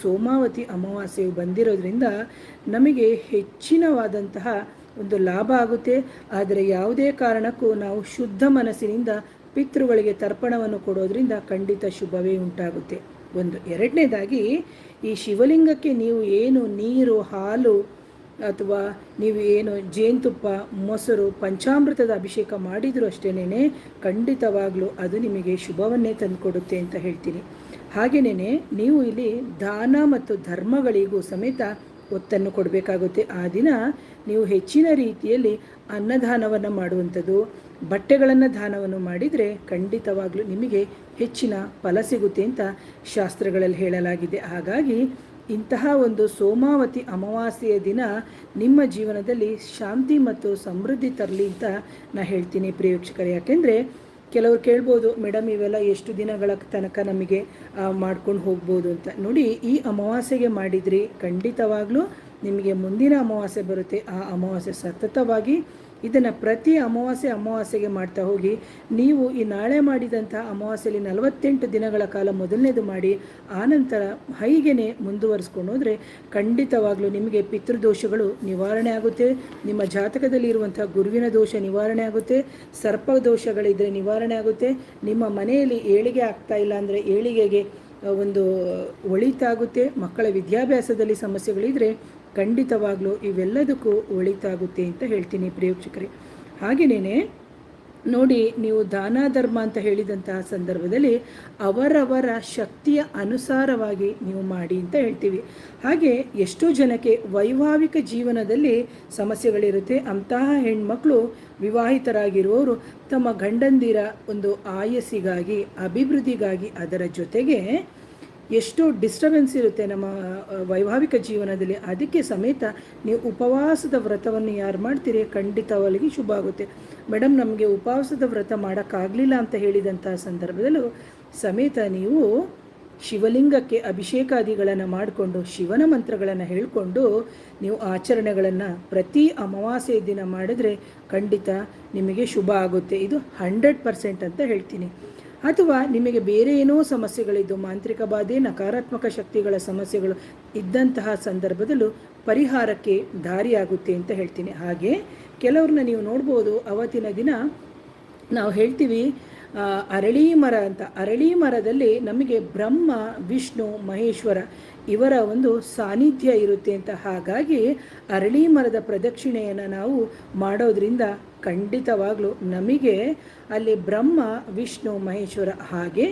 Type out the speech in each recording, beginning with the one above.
ಸೋಮಾವತಿ ಅಮಾವಾಸ್ಯೆಯು ಬಂದಿರೋದ್ರಿಂದ ನಮಗೆ ಹೆಚ್ಚಿನವಾದಂತಹ ಒಂದು ಲಾಭ ಆಗುತ್ತೆ. ಆದರೆ ಯಾವುದೇ ಕಾರಣಕ್ಕೂ ನಾವು ಶುದ್ಧ ಮನಸ್ಸಿನಿಂದ ಪಿತೃಗಳಿಗೆ ತರ್ಪಣವನ್ನು ಕೊಡೋದ್ರಿಂದ ಖಂಡಿತ ಶುಭವೇ ಉಂಟಾಗುತ್ತೆ. ಒಂದು. ಎರಡನೇದಾಗಿ, ಈ ಶಿವಲಿಂಗಕ್ಕೆ ನೀವು ಏನು ನೀರು, ಹಾಲು ಅಥವಾ ನೀವು ಏನು ಜೇನುತುಪ್ಪ, ಮೊಸರು, ಪಂಚಾಮೃತದ ಅಭಿಷೇಕ ಮಾಡಿದರೂ ಅಷ್ಟೇನೆ ಖಂಡಿತವಾಗಲೂ ಅದು ನಿಮಗೆ ಶುಭವನ್ನೇ ತಂದುಕೊಡುತ್ತೆ ಅಂತ ಹೇಳ್ತೀನಿ. ಹಾಗೆಯೇ ನೀವು ಇಲ್ಲಿ ದಾನ ಮತ್ತು ಧರ್ಮಗಳಿಗೂ ಸಮೇತ ಒತ್ತನ್ನು ಕೊಡಬೇಕಾಗುತ್ತೆ. ಆ ದಿನ ನೀವು ಹೆಚ್ಚಿನ ರೀತಿಯಲ್ಲಿ ಅನ್ನದಾನವನ್ನು ಮಾಡುವಂಥದ್ದು, ಬಟ್ಟೆಗಳನ್ನು ದಾನವನ್ನು ಮಾಡಿದರೆ ಖಂಡಿತವಾಗಲೂ ನಿಮಗೆ ಹೆಚ್ಚಿನ ಫಲ ಸಿಗುತ್ತೆ ಅಂತ ಶಾಸ್ತ್ರಗಳಲ್ಲಿ ಹೇಳಲಾಗಿದೆ. ಹಾಗಾಗಿ ಇಂತಹ ಒಂದು ಸೋಮಾವತಿ ಅಮಾವಾಸ್ಯೆಯ ದಿನ ನಿಮ್ಮ ಜೀವನದಲ್ಲಿ ಶಾಂತಿ ಮತ್ತು ಸಮೃದ್ಧಿ ತರಲಿ ಅಂತ ನಾನು ಹೇಳ್ತೀನಿ ಪ್ರಿಯ ವೀಕ್ಷಕರೇ. ಯಾಕೆಂದರೆ ಕೆಲವರು ಕೇಳ್ಬೋದು, ಮೇಡಮ್ ಇವೆಲ್ಲ ಎಷ್ಟು ದಿನಗಳ ತನಕ ನಮಗೆ ಮಾಡ್ಕೊಂಡು ಹೋಗ್ಬೋದು ಅಂತ. ನೋಡಿ, ಈ ಅಮಾವಾಸ್ಯೆಗೆ ಮಾಡಿದ್ರಿ ಖಂಡಿತವಾಗ್ಲೂ ನಿಮಗೆ ಮುಂದಿನ ಅಮಾವಾಸ್ಯೆ ಬರುತ್ತೆ. ಆ ಅಮಾವಾಸ್ಯೆ ಸತತವಾಗಿ ಇದನ್ನು ಪ್ರತಿ ಅಮಾವಾಸ್ಯೆಗೆ ಮಾಡ್ತಾ ಹೋಗಿ. ನೀವು ಈ ನಾಳೆ ಮಾಡಿದಂಥ ಅಮಾವಾಸ್ಯೆಯಲ್ಲಿ 48 ದಿನಗಳ ಕಾಲ ಮೊದಲನೇದು ಮಾಡಿ, ಆನಂತರ ಹೈಗೆನೆ ಮುಂದುವರಿಸ್ಕೊಂಡು ಹೋದರೆ ಖಂಡಿತವಾಗಲೂ ನಿಮಗೆ ಪಿತೃದೋಷಗಳು ನಿವಾರಣೆ ಆಗುತ್ತೆ. ನಿಮ್ಮ ಜಾತಕದಲ್ಲಿ ಇರುವಂಥ ಗುರುವಿನ ದೋಷ ನಿವಾರಣೆ ಆಗುತ್ತೆ. ಸರ್ಪ ದೋಷಗಳಿದ್ದರೆ ನಿವಾರಣೆ ಆಗುತ್ತೆ. ನಿಮ್ಮ ಮನೆಯಲ್ಲಿ ಏಳಿಗೆ ಆಗ್ತಾ ಇಲ್ಲ ಅಂದರೆ ಏಳಿಗೆಗೆ ಒಂದು ಒಳಿತಾಗುತ್ತೆ. ಮಕ್ಕಳ ವಿದ್ಯಾಭ್ಯಾಸದಲ್ಲಿ ಸಮಸ್ಯೆಗಳಿದ್ದರೆ ಖಂಡಿತವಾಗ್ಲೂ ಇವೆಲ್ಲದಕ್ಕೂ ಒಳಿತಾಗುತ್ತೆ ಅಂತ ಹೇಳ್ತೀನಿ ಪ್ರಿಯ ವೀಕ್ಷಕರೇ. ಹಾಗೆಯೇ ನೋಡಿ, ನೀವು ದಾನ ಧರ್ಮ ಅಂತ ಹೇಳಿದಂತಹ ಸಂದರ್ಭದಲ್ಲಿ ಅವರವರ ಶಕ್ತಿಯ ಅನುಸಾರವಾಗಿ ನೀವು ಮಾಡಿ ಅಂತ ಹೇಳ್ತೀವಿ. ಹಾಗೆ ಎಷ್ಟೋ ಜನಕ್ಕೆ ವೈವಾಹಿಕ ಜೀವನದಲ್ಲಿ ಸಮಸ್ಯೆಗಳಿರುತ್ತೆ. ಅಂತಹ ಹೆಣ್ಮಕ್ಳು ವಿವಾಹಿತರಾಗಿರುವವರು ತಮ್ಮ ಗಂಡಂದಿರ ಒಂದು ಆಯಸ್ಸಿಗಾಗಿ, ಅಭಿವೃದ್ಧಿಗಾಗಿ, ಅದರ ಜೊತೆಗೆ ಎಷ್ಟೋ ಡಿಸ್ಟರ್ಬೆನ್ಸ್ ಇರುತ್ತೆ ನಮ್ಮ ವೈವಾಹಿಕ ಜೀವನದಲ್ಲಿ. ಅದಕ್ಕೆ ಸಮೇತ ನೀವು ಉಪವಾಸದ ವ್ರತವನ್ನು ಯಾರು ಮಾಡ್ತೀರಿ ಖಂಡಿತವಾಗಿ ಶುಭ ಆಗುತ್ತೆ. ಮೇಡಮ್ ನಮಗೆ ಉಪವಾಸದ ವ್ರತ ಮಾಡೋಕ್ಕಾಗಲಿಲ್ಲ ಅಂತ ಹೇಳಿದಂಥ ಸಂದರ್ಭದಲ್ಲೂ ಸಮೇತ ನೀವು ಶಿವಲಿಂಗಕ್ಕೆ ಅಭಿಷೇಕಾದಿಗಳನ್ನು ಮಾಡಿಕೊಂಡು ಶಿವನ ಮಂತ್ರಗಳನ್ನು ಹೇಳಿಕೊಂಡು ನೀವು ಆಚರಣೆಗಳನ್ನು ಪ್ರತಿ ಅಮಾವಾಸ್ಯೆ ದಿನ ಮಾಡಿದ್ರೆ ಖಂಡಿತ ನಿಮಗೆ ಶುಭ ಆಗುತ್ತೆ. ಇದು 100% ಅಂತ ಹೇಳ್ತೀನಿ. ಅಥವಾ ನಿಮಗೆ ಬೇರೆ ಏನೋ ಸಮಸ್ಯೆಗಳಿದ್ದು, ಮಾಂತ್ರಿಕ ಬಾಧೆ, ನಕಾರಾತ್ಮಕ ಶಕ್ತಿಗಳ ಸಮಸ್ಯೆಗಳು ಇದ್ದಂತಹ ಸಂದರ್ಭದಲ್ಲೂ ಪರಿಹಾರಕ್ಕೆ ದಾರಿಯಾಗುತ್ತೆ ಅಂತ ಹೇಳ್ತೀನಿ. ಹಾಗೆ ಕೆಲವ್ರನ್ನ ನೀವು ನೋಡ್ಬೋದು, ಅವತ್ತಿನ ದಿನ ನಾವು ಹೇಳ್ತೀವಿ ಅರಳಿ ಮರ ಅಂತ. ಅರಳಿ ಮರದಲ್ಲಿ ನಮಗೆ ಬ್ರಹ್ಮ, ವಿಷ್ಣು, ಮಹೇಶ್ವರ ಇವರ ಒಂದು ಸಾನ್ನಿಧ್ಯ ಇರುತ್ತೆ ಅಂತ. ಹಾಗಾಗಿ ಅರಳಿ ಮರದ ಪ್ರದಕ್ಷಿಣೆಯನ್ನು ನಾವು ಮಾಡೋದ್ರಿಂದ ಖಂಡಿತವಾಗಲೂ ನಮಗೆ ಅಲ್ಲಿ ಬ್ರಹ್ಮ, ವಿಷ್ಣು, ಮಹೇಶ್ವರ ಹಾಗೆ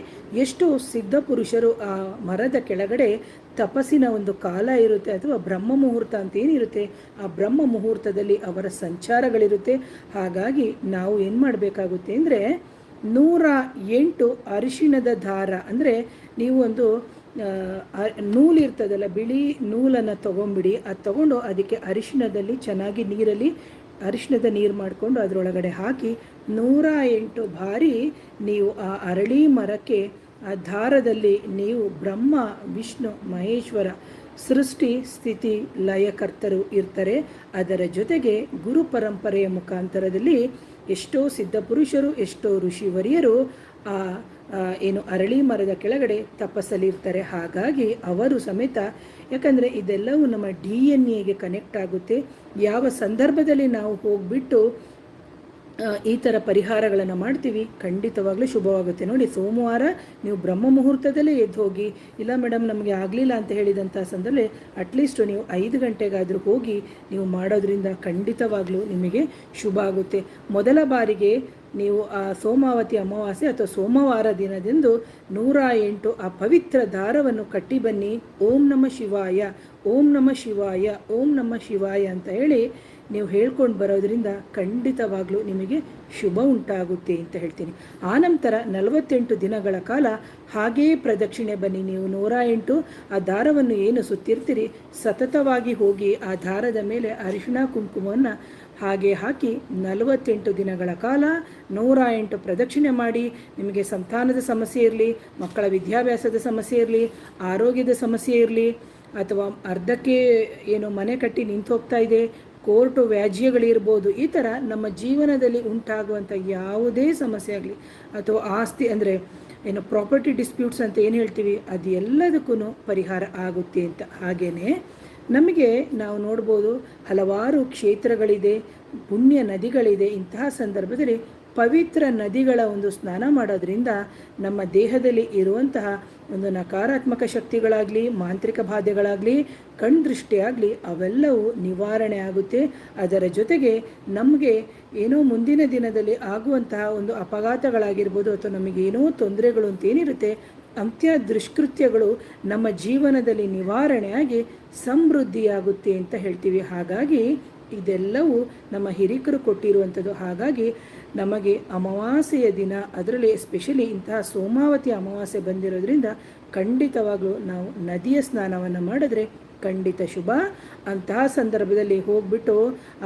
ಎಷ್ಟು ಸಿದ್ಧ ಪುರುಷರು ಆ ಮರದ ಕೆಳಗಡೆ ತಪಸ್ಸಿನ ಒಂದು ಕಾಲ ಇರುತ್ತೆ, ಅಥವಾ ಬ್ರಹ್ಮ ಮುಹೂರ್ತ ಅಂತ ಏನಿರುತ್ತೆ, ಆ ಬ್ರಹ್ಮ ಮುಹೂರ್ತದಲ್ಲಿ ಅವರ ಸಂಚಾರಗಳಿರುತ್ತೆ. ಹಾಗಾಗಿ ನಾವು ಏನು ಮಾಡಬೇಕಾಗುತ್ತೆ ಅಂದರೆ 108 ಅರಿಶಿಣದ ದಾರ, ಅಂದರೆ ನೀವು ಒಂದು ನೂಲಿರ್ತದಲ್ಲ, ಬಿಳಿ ನೂಲನ್ನು ತೊಗೊಂಬಿಡಿ. ಅದು ತೊಗೊಂಡು ಅದಕ್ಕೆ ಅರಿಶಿಣದಲ್ಲಿ ಚೆನ್ನಾಗಿ ಅರಿಶಿಣದ ನೀರು ಮಾಡಿಕೊಂಡು ಅದರೊಳಗಡೆ ಹಾಕಿ 108 ಬಾರಿ ನೀವು ಆ ಅರಳಿ ಮರಕ್ಕೆ ಆ ದಾರದಲ್ಲಿ ನೀವು ಬ್ರಹ್ಮ, ವಿಷ್ಣು, ಮಹೇಶ್ವರ ಸೃಷ್ಟಿ ಸ್ಥಿತಿ ಲಯಕರ್ತರು ಇರ್ತಾರೆ. ಅದರ ಜೊತೆಗೆ ಗುರು ಪರಂಪರೆಯ ಮುಖಾಂತರದಲ್ಲಿ ಎಷ್ಟೋ ಸಿದ್ಧ ಪುರುಷರು, ಎಷ್ಟೋ ಋಷಿವರಿಯರು ಆ ಏನು ಅರಳಿ ಮರದ ಕೆಳಗಡೆ ತಪಸ್ಸಲ್ಲಿರ್ತಾರೆ. ಹಾಗಾಗಿ ಅವರು ಸಮೇತ, ಯಾಕಂದರೆ ಇದೆಲ್ಲವೂ ನಮ್ಮ DNA ಕನೆಕ್ಟ್ ಆಗುತ್ತೆ. ಯಾವ ಸಂದರ್ಭದಲ್ಲಿ ನಾವು ಹೋಗಿಬಿಟ್ಟು ಈ ಥರ ಪರಿಹಾರಗಳನ್ನು ಮಾಡ್ತೀವಿ ಖಂಡಿತವಾಗ್ಲೂ ಶುಭವಾಗುತ್ತೆ. ನೋಡಿ, ಸೋಮವಾರ ನೀವು ಬ್ರಹ್ಮ ಮುಹೂರ್ತದಲ್ಲೇ ಎದ್ದು ಹೋಗಿ, ಇಲ್ಲ ಮೇಡಮ್ ನಮಗೆ ಆಗಲಿಲ್ಲ ಅಂತ ಹೇಳಿದಂಥ ಸಂದರ್ಭದಲ್ಲಿ ಅಟ್ಲೀಸ್ಟ್ ನೀವು 5 ಗಂಟೆಗಾದರೂ ಹೋಗಿ ನೀವು ಮಾಡೋದ್ರಿಂದ ಖಂಡಿತವಾಗ್ಲೂ ನಿಮಗೆ ಶುಭ ಆಗುತ್ತೆ. ಮೊದಲ ಬಾರಿಗೆ ನೀವು ಆ ಸೋಮಾವತಿ ಅಮಾವಾಸ್ಯೆ ಅಥವಾ ಸೋಮವಾರ ದಿನದಂದು 108 ಆ ಪವಿತ್ರ ದಾರವನ್ನು ಕಟ್ಟಿ ಬನ್ನಿ. ಓಂ ನಮಃ ಶಿವಾಯ, ಓಂ ನಮಃ ಶಿವಾಯ, ಓಂ ನಮಃ ಶಿವಾಯ ಅಂತ ಹೇಳಿ ನೀವು ಹೇಳ್ಕೊಂಡು ಬರೋದ್ರಿಂದ ಖಂಡಿತವಾಗ್ಲೂ ನಿಮಗೆ ಶುಭ ಉಂಟಾಗುತ್ತೆ ಅಂತ ಹೇಳ್ತೀನಿ. ಆನಂತರ 48 ದಿನಗಳ ಕಾಲ ಹಾಗೇ ಪ್ರದಕ್ಷಿಣೆ ಬನ್ನಿ. ನೀವು 108 ಆ ದಾರವನ್ನು ಏನು ಸುತ್ತಿರ್ತೀರಿ ಸತತವಾಗಿ ಹೋಗಿ ಆ ದಾರದ ಮೇಲೆ ಅರಿಶಿಣ ಕುಂಕುಮವನ್ನು ಹಾಗೆ ಹಾಕಿ 48 ದಿನಗಳ ಕಾಲ 108 ಪ್ರದಕ್ಷಿಣೆ ಮಾಡಿ. ನಿಮಗೆ ಸಂತಾನದ ಸಮಸ್ಯೆ ಇರಲಿ, ಮಕ್ಕಳ ವಿದ್ಯಾಭ್ಯಾಸದ ಸಮಸ್ಯೆ ಇರಲಿ, ಆರೋಗ್ಯದ ಸಮಸ್ಯೆ ಇರಲಿ, ಅಥವಾ ಅರ್ಧಕ್ಕೆ ಏನು ಮನೆ ಕಟ್ಟಿ ನಿಂತು ಹೋಗ್ತಾ ಇದೆ, ಕೋರ್ಟು ವ್ಯಾಜ್ಯಗಳಿರ್ಬೋದು. ಈ ಥರ ನಮ್ಮ ಜೀವನದಲ್ಲಿ ಉಂಟಾಗುವಂಥ ಯಾವುದೇ ಸಮಸ್ಯೆ ಆಗಲಿ ಅಥವಾ ಆಸ್ತಿ ಅಂದರೆ ಏನು ಪ್ರಾಪರ್ಟಿ ಡಿಸ್ಪ್ಯೂಟ್ಸ್ ಅಂತ ಏನು ಹೇಳ್ತೀವಿ, ಅದು ಎಲ್ಲದಕ್ಕೂ ಪರಿಹಾರ ಆಗುತ್ತೆ ಅಂತ. ಹಾಗೆಯೇ ನಮಗೆ ನಾವು ನೋಡ್ಬೋದು ಹಲವಾರು ಕ್ಷೇತ್ರಗಳಿದೆ, ಪುಣ್ಯ ನದಿಗಳಿದೆ. ಇಂತಹ ಸಂದರ್ಭದಲ್ಲಿ ಪವಿತ್ರ ನದಿಗಳ ಒಂದು ಸ್ನಾನ ಮಾಡೋದ್ರಿಂದ ನಮ್ಮ ದೇಹದಲ್ಲಿ ಇರುವಂತಹ ಒಂದು ನಕಾರಾತ್ಮಕ ಶಕ್ತಿಗಳಾಗಲಿ, ಮಾಂತ್ರಿಕ ಬಾಧೆಗಳಾಗಲಿ, ಕಣ್ದೃಷ್ಟಿಯಾಗಲಿ ಅವೆಲ್ಲವೂ ನಿವಾರಣೆ ಆಗುತ್ತೆ. ಅದರ ಜೊತೆಗೆ ನಮಗೆ ಏನೋ ಮುಂದಿನ ದಿನದಲ್ಲಿ ಆಗುವಂತಹ ಒಂದು ಅಪಘಾತಗಳಾಗಿರ್ಬೋದು ಅಥವಾ ನಮಗೇನೋ ತೊಂದರೆಗಳು ಅಂತೇನಿರುತ್ತೆ ಅಂತ್ಯ ದುಷ್ಕೃತ್ಯಗಳು ನಮ್ಮ ಜೀವನದಲ್ಲಿ ನಿವಾರಣೆಯಾಗಿ ಸಮೃದ್ಧಿಯಾಗುತ್ತೆ ಅಂತ ಹೇಳ್ತೀವಿ. ಹಾಗಾಗಿ ಇದೆಲ್ಲವೂ ನಮ್ಮ ಹಿರಿಕರು ಕೊಟ್ಟಿರುವಂಥದ್ದು. ಹಾಗಾಗಿ ನಮಗೆ ಅಮಾವಾಸ್ಯೆಯ ದಿನ, ಅದರಲ್ಲಿ ಎಸ್ಪೆಷಲಿ ಇಂತಹ ಸೋಮಾವತಿ ಅಮಾವಾಸ್ಯೆ ಬಂದಿರೋದ್ರಿಂದ ಖಂಡಿತವಾಗಲೂ ನಾವು ನದಿಯ ಸ್ನಾನವನ್ನು ಮಾಡಿದ್ರೆ ಖಂಡಿತ ಶುಭ. ಅಂತಹ ಸಂದರ್ಭದಲ್ಲಿ ಹೋಗ್ಬಿಟ್ಟು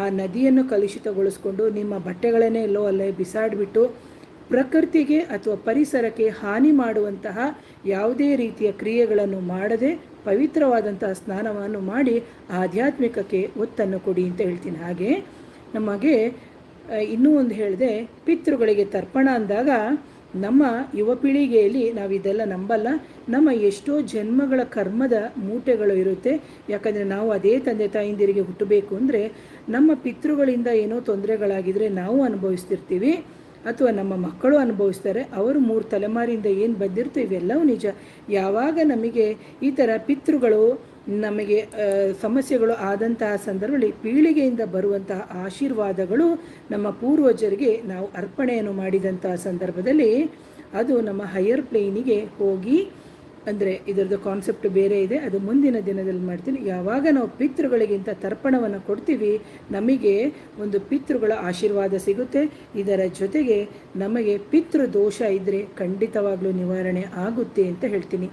ಆ ನದಿಯನ್ನು ಕಲುಷಿತಗೊಳಿಸ್ಕೊಂಡು ನಿಮ್ಮ ಬಟ್ಟೆಗಳನ್ನೇ ಎಲ್ಲೋ ಅಲ್ಲೇ ಬಿಸಾಡಿಬಿಟ್ಟು ಪ್ರಕೃತಿಗೆ ಅಥವಾ ಪರಿಸರಕ್ಕೆ ಹಾನಿ ಮಾಡುವಂತಹ ಯಾವುದೇ ರೀತಿಯ ಕ್ರಿಯೆಗಳನ್ನು ಮಾಡದೆ ಪವಿತ್ರವಾದಂತಹ ಸ್ನಾನವನ್ನು ಮಾಡಿ ಆಧ್ಯಾತ್ಮಿಕಕ್ಕೆ ಒತ್ತನ್ನು ಕೊಡಿ ಅಂತ ಹೇಳ್ತೀನಿ. ಹಾಗೆ ನಮಗೆ ಇನ್ನೂ ಒಂದು ಹೇಳಿದೆ, ಪಿತೃಗಳಿಗೆ ತರ್ಪಣ ಅಂದಾಗ ನಮ್ಮ ಯುವ ಪೀಳಿಗೆಯಲ್ಲಿ ನಾವು ಇದೆಲ್ಲ ನಂಬಲ್ಲ. ನಮ್ಮ ಎಷ್ಟೋ ಜನ್ಮಗಳ ಕರ್ಮದ ಮೂಟೆಗಳು ಇರುತ್ತೆ. ಯಾಕಂದರೆ ನಾವು ಅದೇ ತಂದೆ ತಾಯಿಂದಿರಿಗೆ ಹುಟ್ಟಬೇಕು ಅಂದರೆ ನಮ್ಮ ಪಿತೃಗಳಿಂದ ಏನೋ ತೊಂದರೆಗಳಾಗಿದ್ದರೆ ನಾವು ಅನುಭವಿಸ್ತಿರ್ತೀವಿ ಅಥವಾ ನಮ್ಮ ಮಕ್ಕಳು ಅನುಭವಿಸ್ತಾರೆ. ಅವರು 3 ತಲೆಮಾರಿಂದ ಏನು ಬಂದಿರ್ತೋ ಇವೆಲ್ಲವೂ ನಿಜ. ಯಾವಾಗ ನಮಗೆ ಈ ಥರ ಪಿತೃಗಳು ನಮಗೆ ಸಮಸ್ಯೆಗಳು ಆದಂತಹ ಸಂದರ್ಭದಲ್ಲಿ ಪೀಳಿಗೆಯಿಂದ ಬರುವಂತಹ ಆಶೀರ್ವಾದಗಳು ನಮ್ಮ ಪೂರ್ವಜರಿಗೆ ನಾವು ಅರ್ಪಣೆಯನ್ನು ಮಾಡಿದಂತಹ ಸಂದರ್ಭದಲ್ಲಿ ಅದು ನಮ್ಮ ಹೈಯರ್ ಪ್ಲೇನಿಗೆ ಹೋಗಿ, ಅಂದರೆ ಇದರದ್ದು ಕಾನ್ಸೆಪ್ಟ್ ಬೇರೆ ಇದೆ, ಅದು ಮುಂದಿನ ದಿನದಲ್ಲಿ ಮಾಡ್ತೀನಿ. ಯಾವಾಗ ನಾವು ಪಿತೃಗಳಿಗಿಂತ ತರ್ಪಣವನ್ನು ಕೊಡ್ತೀವಿ ನಮಗೆ ಒಂದು ಪಿತೃಗಳ ಆಶೀರ್ವಾದ ಸಿಗುತ್ತೆ. ಇದರ ಜೊತೆಗೆ ನಮಗೆ ಪಿತೃ ದೋಷ ಇದ್ದರೆ ಖಂಡಿತವಾಗ್ಲೂ ನಿವಾರಣೆ ಆಗುತ್ತೆ ಅಂತ ಹೇಳ್ತೀನಿ.